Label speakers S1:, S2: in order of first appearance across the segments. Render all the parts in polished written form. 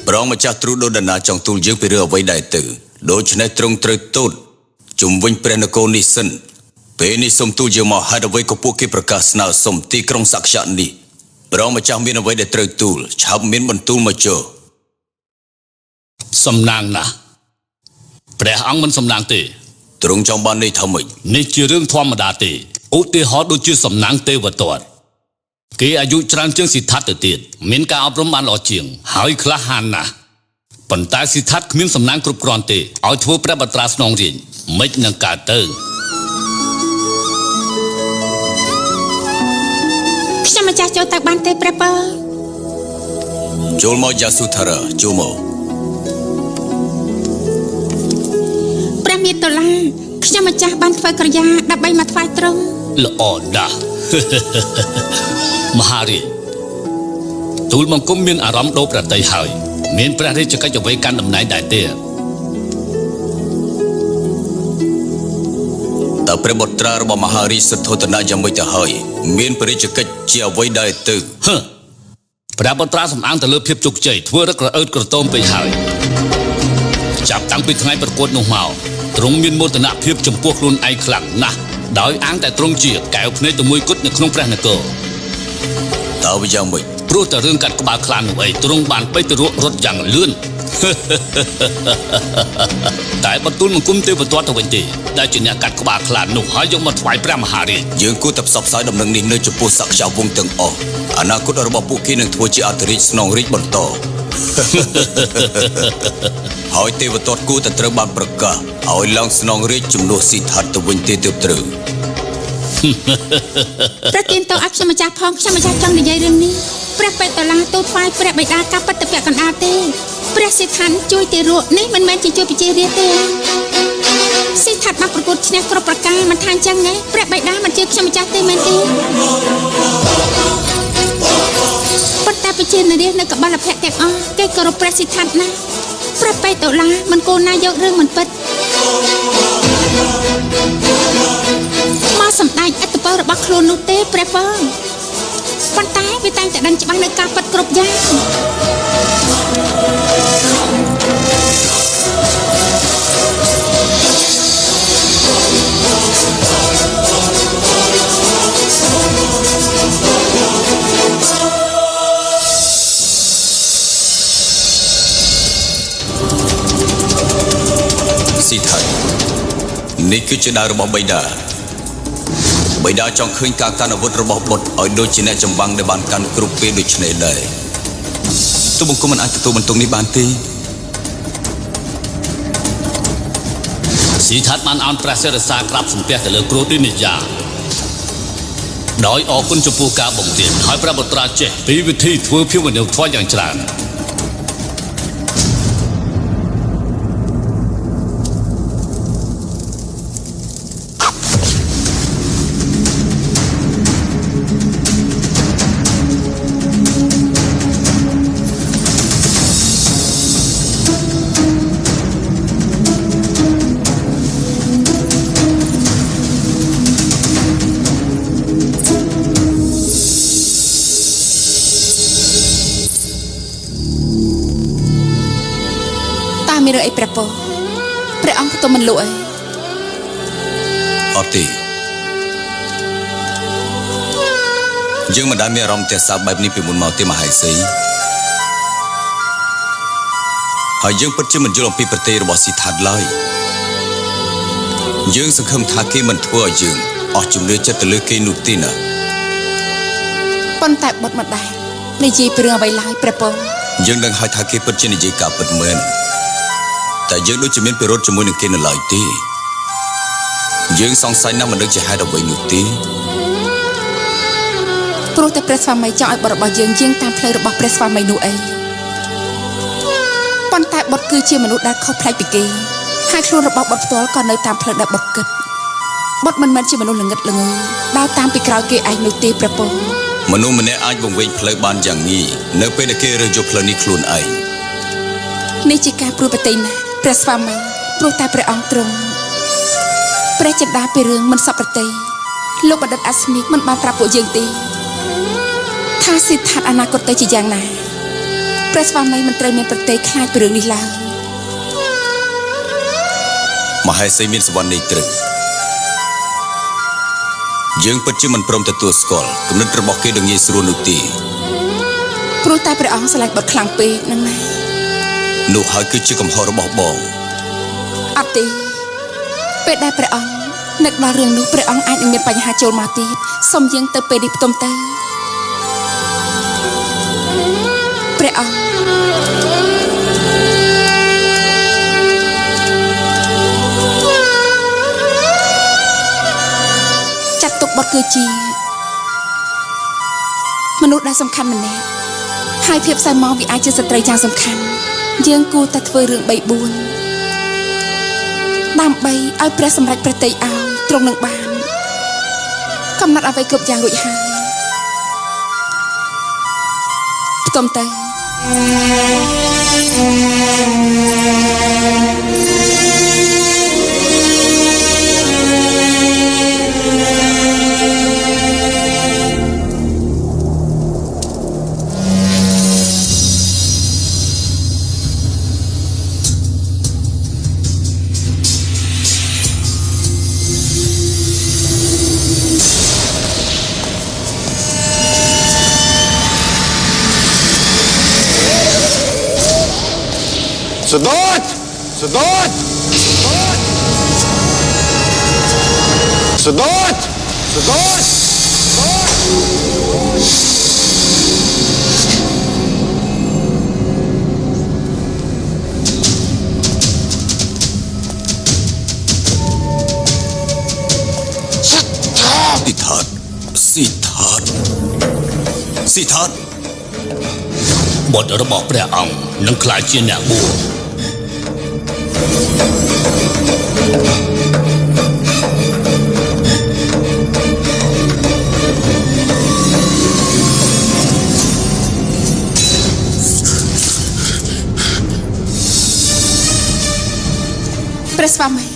S1: ប្រងម្ចាស់ទ្រូដូដណាចង់ទូលយើងពីរឿងអ្វីដែរទៅដូច្នេះត្រង់ត្រូវទូតជំវិញព្រះនគរនេះសិនពេលនេះសូមទូលយើងមកហេតុអ្វីក៏ពួកគេប្រកាសស្នើសុំទីក្រុងសក្យៈនេះប្រងម្ចាស់មានអ្វីដែលត្រូវទូលឆាប់មានបន្ទូលមកចុះ
S2: សំណាងណាស់ព្រះអង្គមិនសំណាងទេ
S1: ទ្រង់ចង់បាននេះថាម៉េច
S2: នេះជារឿងធម្មតាទេឧទាហរណ៍ដូចជាសំណាងទេវទត្តគេអាយុច្រើនជាងសិទ្ធត្ថទៅទៀតមានការអប់រំបានល្អជាងហើយក្លាហានណាស់ប៉ុន្តែសិទ្ធត្ថគ្មានសំណាងគ្រប់គ្រាន់ទេឲ្យធ្វើព្រះបត្រាស្នងរាជមិននឹងកើតទៅ
S3: ខ្ញុំម្ចាស់ចូលទៅបានទេព្រះពើ
S1: ចូលមកយ៉ាសុថារាចូលមក
S3: ព្រះមេតុលាខ្ញុំម្ចាស់បានធ្វើក្រយ៉ាដើម្បីមកថ្វាយទ្រង់
S2: ល្អណាស់មហារាជទូលបង្គំមានអារម្មណ៍ដូរប្រតិយហើយមានព្រះរាជកិច្ចអ្វីកាន់តំណែងដែរទេ
S1: តើព្រះបុត្រារបស់មហារាជសិទ្ធត្ថណាយ៉ាងម៉េចទៅហើយមានព្រះរាជកិច្ចជាអ្វីដែរទៅ
S2: ព្រះបុត្រាសំអាងទៅលើភាពជោគជ័យធ្វើរឹកក្រអឺតក្រទមពេកហើយចាប់តាំងពីថ្ងៃប្រកួតនោះមកទ្រង់មានមោទនភាពចំពោះខ្លួនឯងខ្លាំងណាស់ដោយអាងតែទ្រង់ជាកែវភ្នែកទៅមួយគត់នៅក្នុងព្រះនគរ
S1: តើវាយ៉ាងម៉េច
S2: ព្រោះតែរឿងកាត់ក្បាលខ្លានោះអីទ្រង់បានបីទៅរត់យ៉ាងលឿនតែបន្ទូលបង្គំទេវទត្តទៅវិញទេដែលជាអ្នកកាត់ក្បាលខ្លានោះហើយយកមកថ្វាយព្រះមហារាជ
S1: យើងគួរតែផ្សព្វផ្សាយដំណឹងនេះនៅចំពោះសក្យវង្សទាំងអស់អនាគតរបស់ពួកគេនឹងធ្វើជាអធិរាជស្នងរាជបន្តហើយទេវទត្តគួរតែត្រូវបានប្រកាសឲ្យឡើងស្នងរាជជំនួសសិទ្ធត្ថទៅវិញទេទើបត្រូវ
S3: ប្រទានទៅឲ្យខ្ញុំម្ចាស់ផងខ្ញុំម្ចាស់ចង់និយាយរឿងនេះព្រះបេតុលាទូលថ្វាយព្រះបិតាកាប់បិទទៅពាក់កណ្ដាលទេព្រះសិទ្ធត្ថជួយទារកនេះមិនមែនជាជួយបជារាទេសិទ្ធត្ថបានប្រកួតឈ្នះគ្រប់ប្រការមិនថាអញ្ចឹងទេព្រះបិតាមិនជឿខ្ញុំម្ចាស់ទេមែនទេប៉ុន្តែបជានារីនៅកបលភៈទាំងអស់គេគោរពព្រះសិទ្ធត្ថណាស់ព្រះបេតុលាមិនគួរណាយករឿងមិនពិតមកសម្ដែងឥទ្ធិពលរបស់ខ្លួននោះទេព្រះពងប៉ុន្តែវាតែងតែដឹងច្បាស់នៅការពិតគ្រប់យ៉ាង
S1: សិទ្ធត្ថនេះគឺជាដៅរបស់បិតាចង់ឃើញការកាន់អាវុធរបស់បុត្រឲ្យដូចជាអ្នកចម្បាំងដែលបានកាន់គ្រប់ពេលដូចនេះដែរទូបង្គំមិនអាចទទួលបន្ទុកនេះបានទេ
S2: សិទ្ធត្ថបានអោនព្រះសិរសាក្រាបសំពះទៅលើគ្រូទីនិយាដោយអរគុណចំពោះការបង្រៀនហើយព្រះបុត្រាចេះពីវិធីធ្វើភាពវិន័យធម៌យ៉ាងច្រើន
S3: មានរឿងអីព្រះពរព្រះអង្គទៅមិនលក់អី
S1: អត់ទេយើងមិនដែលមានអារម្មណ៍ទះសាបបែបនេះពីមុនមកទេមហេសីហើយយើងពិតជាមិនយល់អំពីប្រទេសរបស់សិទ្ធត្ថឡើយយើងសង្ឃឹមថាគេមិនធ្វើឲ្យយើងអស់ជំនឿចិត្តទៅលើគេនោះទេណា
S3: ប៉ុន្តែបុត្រមិនដែរនិយាយពីរឿងអ្វីឡើយព្រះពរ
S1: យើងដឹងហើយថាគេពិតជានិយាយការពិតមែនតែយើងដូចជាមានពិរុទ្ធជាមួយនឹងគេនៅឡើយទេយើងសង្ស័យណាស់មិនដឹងជាហេតុអ្វីនោះទេ
S3: ព្រោះតែព្រះស្វាមីចង់ឲ្យបុត្ររបស់យើងយាងតាមផ្លូវរបស់ព្រះស្វាមីនោះអីប៉ុន្តែបុត្រគឺជាមនុស្សដែលខុសប្លែកពីគេហើយខ្លួនរបស់បុត្រផ្ទាល់ក៏នៅតាមផ្លូវដែលបុត្រគិតបុត្រមិនមែនជាមនុស្សល្ងឹតល្ងើដើរតាមពីក្រោយគេឯងនោះទេព្រះពរ
S1: មនុស្សម្នាក់អាចវង្វេងផ្លូវបានយ៉ាងងាយនៅពេលដែលគេរើសយកផ្លូវនេះខ្លួនឯង
S3: នេះជាការព្រួយប្រទៃណាស់ព្រះស្វាមីព្រោះតែព្រះអង្គទ្រង់ព្រះចិន្តាពីរឿងមិនសពប្រតិលោកបណ្ឌិតអាស្មីកមិនបានប្រាប់ពួកយើងទេថាសិទ្ធត្ថអនាគតទៅជាយ៉ាងណា
S4: ព្រះស្វាមីមិនត្រូវមានប្រតិខ្លាចពីរឿងនេះឡើយ
S1: មហេសីមានសវណ្ណនេះត្រូវយើងពិតជាមិនព្រមទទួលស្គាល់គំនិតរបស់គេដូចងាយស្រួលនោះទេ
S4: ព្រោះតែព្រះអង្គស្រឡាញ់បុត្រខ្លាំងពេកនឹងណា
S1: នោះហើយគឺជាកំហុសរបស់បង
S4: អត់ទេពេលដែលព្រះអង្គនឹកដល់រឿងនោះព្រះអង្គអាចនឹងមានបញ្ហាចូលមកទៀតសូមយើងទៅពេលនេះផ្ទុំទៅព្រះអង្គចាត់ទុកបុត្រគឺជាមនុស្សដែលសំខាន់ម្នាក់ហើយភាពសៅមកវាអាចជាស្ត្រីយ៉ាងសំខាន់យើងគួរតែធ្វើរឿង 3-4 ដើម្បីឲ្យព្រះសម្រេចព្រះតីឲ្យទ្រង់នឹងបានកំណត់អ្វីគ្រប់យ៉ាងរួចហើយផ្ទុំទៅ
S5: Sedot! Sedot! Sedot! Sedot!
S1: Siddharth
S2: បុត្ររបស់ព្រះអង្គនឹងក្លាយជាអ្នកបួស
S4: ព្រះស្វាមី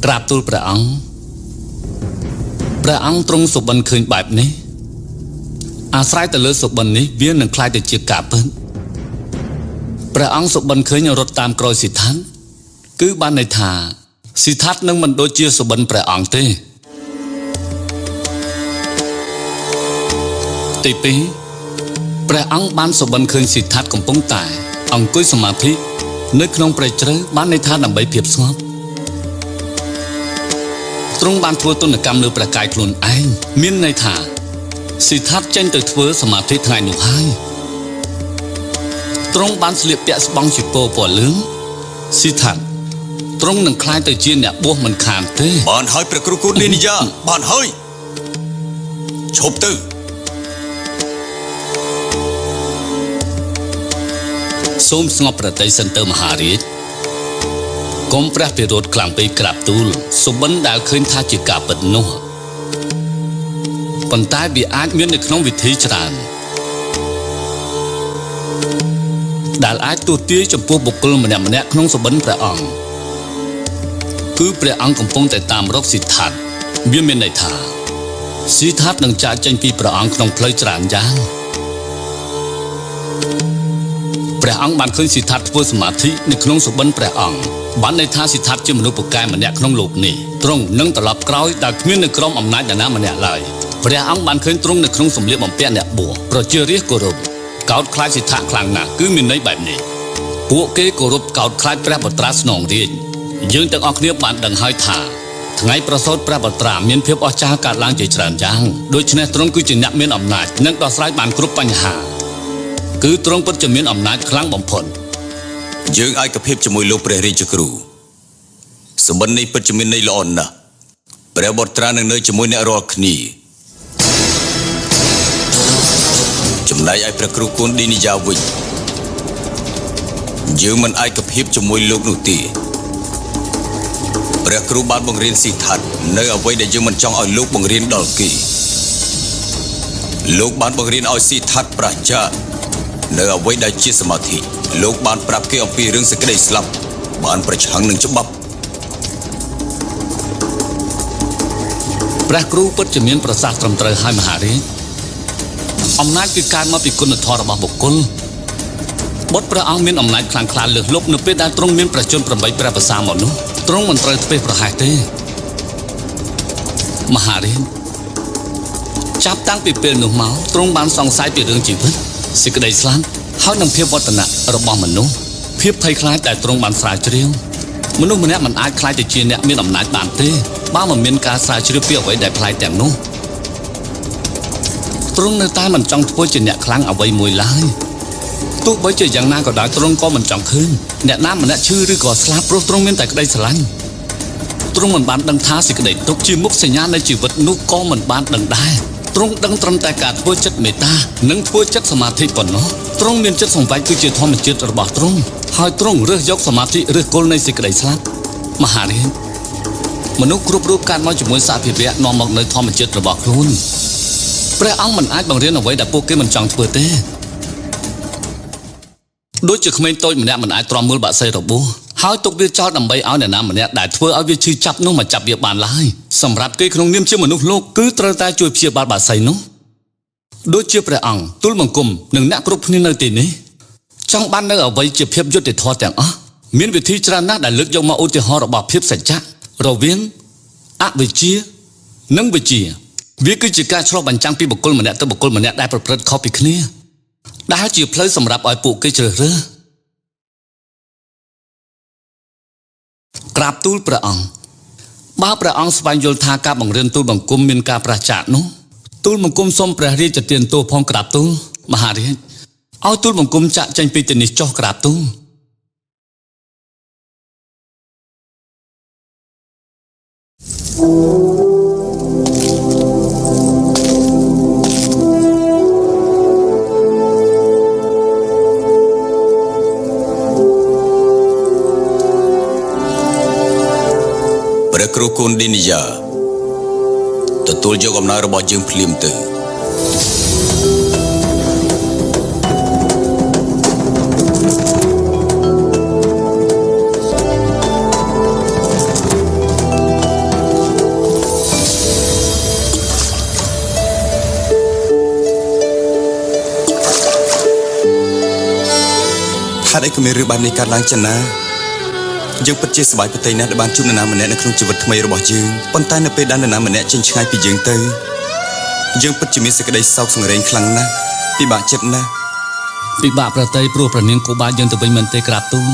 S2: ក្រាបទូលព្រះអង្គទ្រង់សុបិនឃើញបែបនេះអាស្រ័យទៅលើសុបិននេះវានឹងខ្លាយទៅជាការពិតព្រះអង្គសុបិនឃើញរត់តាមក្រោយសិដ្ឋានគឺបានន័យថាសិដ្ឋាននឹងមិនដូចជាសុបិនព្រះអង្គទេទីពីរព្រះអង្គបានសុបិនឃើញសិដ្ឋានកំពុងតែអង្គុយសមាធិនៅក្នុងព្រៃជ្រៅបានន័យថាដើម្បីភាពស្ងប់ ទ្រង់បានធ្វើទនកម្មលើព្រះកាយខ្លួនឯងមានន័យថាសិដ្ឋាតចេញទៅធ្វើសមាធិថ្ងៃនោះហើយទ្រង់បានស្លៀកពាក់ស្បង់ជីពោពណ៌លឿងសិដ្ឋាតទ្រង់នឹងក្លាយទៅជាអ្នកបួសមិនខានទេ
S1: បានហើយព្រះគ្រូគូលីនីយ៉ាបានហើយឈប់ទៅ
S2: សូមស្ងប់ប្រតិសិនទៅមហារាជ កុំព្រះពិរោធខ្លាំងពេកក្រាបទូលសុបិនដែលឃើញថាជាការពិតនោះប៉ុន្តែវាអាចមាននៅក្នុងវិធីច្រើនដែលអាចទូទាយចំពោះបុគ្គលម្នាក់ៗក្នុងសុបិនព្រះអង្គគឺព្រះអង្គកំពុងតែតាមរកសិដ្ឋាតវាមានន័យថាសិដ្ឋាតនឹងចាកចេញពីព្រះអង្គក្នុងផ្លូវច្រើនយ៉ាងព្រះអង្គបានឃើញសិដ្ឋាតធ្វើសមាធិនៅក្នុងសុបិនព្រះអង្គ បានន័យថាសិដ្ឋាតជាមនុស្សពូកែម្នាក់ក្នុងលោកនេះទ្រង់នឹងត្រឡប់ក្រោយដែលគ្មាននៅក្រោមអំណាចណាម្នាក់ឡើយព្រះអង្គបានឃើញទ្រង់នៅក្នុងសម្លៀកបំពាក់អ្នកបួសប្រជារាស្ត្រគោរពកោតខ្លាចសិដ្ឋាតខ្លាំងណាស់គឺមានន័យបែបនេះពួកគេគោរពកោតខ្លាចព្រះបត្រាស្នងរាជយើងទាំងអស់គ្នាបានដឹងហើយថាថ្ងៃប្រសូតព្រះបត្រាមានភាពអស្ចារ្យកើតឡើងជាច្រើនយ៉ាងដូច្នេះទ្រង់គឺជាអ្នកមានអំណាចនិងដោះស្រាយបានគ្រប់បញ្ហាគឺទ្រង់ពិតជាមានអំណាចខ្លាំងបំផុត
S1: យើងឯកភាពជាមួយលោកព្រះរាជគ្រូសម្បិននេះពិតជាមានន័យល្អណាស់ព្រះបុត្រានឹងនៅជាមួយអ្នករាល់គ្នាចំណែកឯព្រះគ្រូគុណឌីនីយ៉ាវិញ យើងមិនអាចកភាពជាមួយលោកនោះទេព្រះគ្រូបានបង្រៀនស៊ីថាតនៅអ្វីដែលយើងមិនចង់ឲ្យលោកបង្រៀនដល់គេលោកបានបង្រៀនឲ្យស៊ីថាតប្រជានៅអ្វីដែលជាសមាធិលោកបានប្រាប់គេអំពីរឿងសេចក្តីស្លាប់បានប្រឆាំងនឹងច្បាប់
S2: ព្រះគ្រូពិតជាមានប្រសាសន៍ត្រឹមត្រូវហើយមហារាជអំណាចគឺកើតមកពីគុណធម៌របស់បុគ្គលបុត្រព្រះអង្គមានអំណាចខ្លាំងក្លាលើសលប់នៅពេលដែលទ្រង់មានប្រជជន8ព្រះភាសាមកនោះទ្រង់មិនត្រូវធ្វេសប្រហែសទេមហារាជចាប់តាំងពីពេលនោះមកទ្រង់បានសង្ស័យពីរឿងជីវិតសេចក្តីស្លាប់ហើយនឹងភាពវឌ្ឍនៈរបស់មនុស្សភាពភ័យខ្លាចដែលទ្រង់បានស្រាវជ្រាវមនុស្សម្នាក់មិនអាចខ្លាចទៅជាអ្នកមានអំណាចបានទេបើមិនមានការស្រាវជ្រាវពីអ្វីដែលខ្លាចទាំងនោះទ្រង់នៅតែមិនចង់ធ្វើជាអ្នកខ្លាំងអ្វីមួយឡើយទោះបីជាយ៉ាងណាក៏ដោយទ្រង់ក៏មិនចង់ឃើញអ្នកណាម្នាក់ឈឺឬក៏ស្លាប់ព្រោះទ្រង់មានតែក្តីស្រឡាញ់ទ្រង់មិនបានដឹងថាសេចក្តីទុក្ខជាមុខសញ្ញានៃជីវិតនោះក៏មិនបានដឹងដែរទ្រង់ដឹងត្រឹមតែការធ្វើចិត្តមេត្តានិងធ្វើចិត្តសមាធិប៉ុណ្ណោះទ្រង់មានចិត្តសម្រេចគឺជាធម្មជាតិរបស់ទ្រង់ហើយទ្រង់រើសយកសមាធិឬគល់នៃសេចក្តីស្លាប់មហារាជមនុស្សគ្រប់រូបកើតមកជាមួយសភាវៈនាំមកនៅធម្មជាតិរបស់ខ្លួនព្រះអង្គមិនអាចបង្រៀនអ្វីដែលពួកគេមិនចង់ធ្វើទេដូចជាក្មេងតូចម្នាក់មិនអាចទ្រាំមើលបក្សីរបួសហើយទុកវាចោលដើម្បីឲ្យអ្នកណាម្នាក់ដែលធ្វើឲ្យវាឈឺចាប់នោះមកចាប់វាបានឡើយសម្រាប់គេក្នុងនាមជាមនុស្សលោកគឺត្រូវតែជួយព្យាបាលបក្សីនោះដូចជាព្រះអង្គទូលបង្គំនិងអ្នកគ្រប់គ្នានៅទីនេះចង់បាននៅអ្វីជាភាពយុត្តិធម៌ទាំងអស់មានវិធីច្រើនណាស់ដែលលើកយកមកឧទាហរណ៍របស់ភាពសច្ចៈរវាងអវិជ្ជានិងវិជ្ជាវាគឺជាការឆ្លុះបញ្ចាំងពីបុគ្គលម្នាក់ទៅបុគ្គលម្នាក់ដែលប្រព្រឹត្តខុសពីគ្នាដែលជាផ្លូវសម្រាប់ឲ្យពួកគេជ្រើសរើសក្រាបទូលព្រះអង្គបើព្រះអង្គស្វែងយល់ថាការបង្រៀនទូលបង្គំមានការប្រឆាចនោះទូលបង្គំសូមព្រះរាជទានទោសផងក្រាបទូលមហារាជឲ្យទូលបង្គំចាក់ចេញពីទីនេះចុះក្រាបទូល
S1: ព្រះគ្រូកូនឌីនីយ៉ាទទួលយកអំណោយរបស់យើងភ្លាមទៅថាអីក៏មានរឿងបែបនេះកើតឡើងចិនណាយើងពិតជាសប្បាយប្រទៃណាស់ដែលបានជួបនរណាម្នាក់នៅក្នុងជីវិតថ្មីរបស់យើងប៉ុន្តែនៅពេលដែលនរណាម្នាក់ចេញឆ្ងាយពីយើងទៅយើងពិតជាមានសេចក្តីសោកសង្រេងខ្លាំងណាស់ពិបាកចិត្តណាស់
S2: ពិបាកប្រទៃព្រោះព្រះនាងគូបាយើងទៅវិញមិនទេក្រាបទូល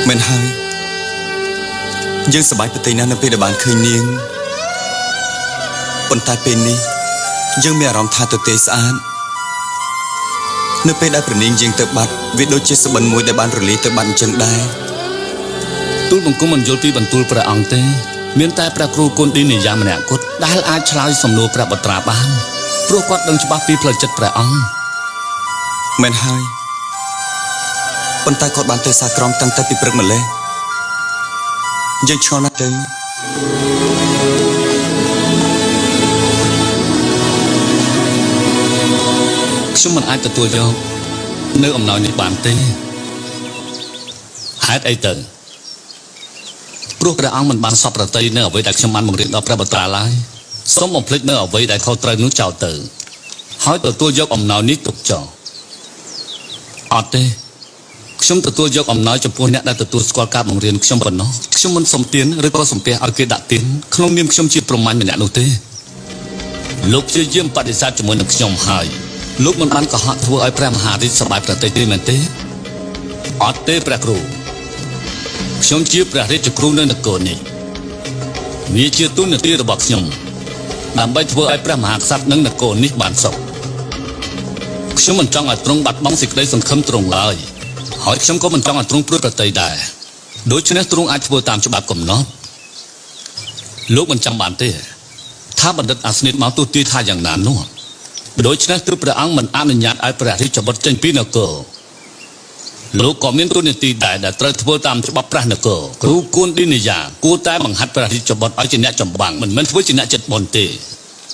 S1: មែនហើយយើងសប្បាយប្រទៃណាស់នៅពេលដែលបានឃើញនាងប៉ុន្តែពេលនេះយើងមានអារម្មណ៍ថាទទេស្អាតនៅពេលដែលព្រះនាងយើងទៅបាត់វាដូចជាស្បិនមួយដែលបានរលាយទៅបាត់អញ្ចឹងដែរ
S2: ទូលបង្គំមិនយល់ពីបន្ទូលព្រះអង្គទេមានតែព្រះគ្រូគុណឌីនីយ៉ាម្នាក់គត់ដែលអាចឆ្លើយសំណួរព្រះបត្រាបានព្រោះគាត់ដឹងច្បាស់ពីផ្លូវចិត្តព្រះអង្គ
S1: មែនហើយប៉ុន្តែគាត់បានទៅសាក្រមតាំងតែពីព្រឹកម្លេះយើងឆ្ងល់ណាស់ទៅ
S2: ខ្ញុំមិនអាចទទួលយកនៅអំណោយនេះបានទេហេតុអីទៅព្រោះព្រះអង្គមិនបានសពប្រតិនៅអ្វីដែលខ្ញុំបានបង្រៀនដល់ព្រះបត្រាឡើយសូមបំភ្លេចនៅអ្វីដែលខុសត្រូវនោះចោលទៅហើយទទួលយកអំណោយនេះទុកចោលអត់ទេខ្ញុំទទួលយកអំណោយចំពោះអ្នកដែលទទួលស្គាល់ការបង្រៀនខ្ញុំប៉ុណ្ណោះខ្ញុំមិនសុំទានឬក៏សំពះឲ្យគេដាក់ទានក្នុងនាមខ្ញុំជាព្រហ្មញ្ញម្នាក់នោះទេលោកព្យាយាមបដិសេធជាមួយនឹងខ្ញុំហើយលោកមិនបានកុហកធ្វើឲ្យព្រះមហារាជសប្បាយប្រតិទេមែនទេអត់ទេព្រះគ្រូខ្ញុំជាព្រះរាជគ្រូនៅនគរនេះវាជាទូនាទីរបស់ខ្ញុំដើម្បីធ្វើឲ្យព្រះមហាក្សត្រនិងនគរនេះបានសុខខ្ញុំមិនចង់ឲ្យទ្រង់បាត់បង់សេចក្តីសង្ឃឹមទ្រង់ឡើយហើយខ្ញុំក៏មិនចង់ឲ្យទ្រង់ព្រួយប្រតិដែរដូច្នេះទ្រង់អាចធ្វើតាមច្បាប់កំណត់លោកមិនចាំបានទេថាបណ្ឌិតអាស្និតមកទូទាយថាយ៉ាងណានោះ ដូច្នេះទើបព្រះអង្គមិនអនុញ្ញាតឲ្យព្រះរាជបុត្រចេញពីនគរលោកក៏មានទូនាទីដែរដែលត្រូវធ្វើតាមច្បាប់ព្រះនគរគ្រូគួនឌីនីយ៉ាគួរតែបង្ហាត់ព្រះរាជបុត្រឲ្យជាអ្នកចម្បាំងមិនមែនធ្វើជាអ្នកចិត្តបុណ្យទេ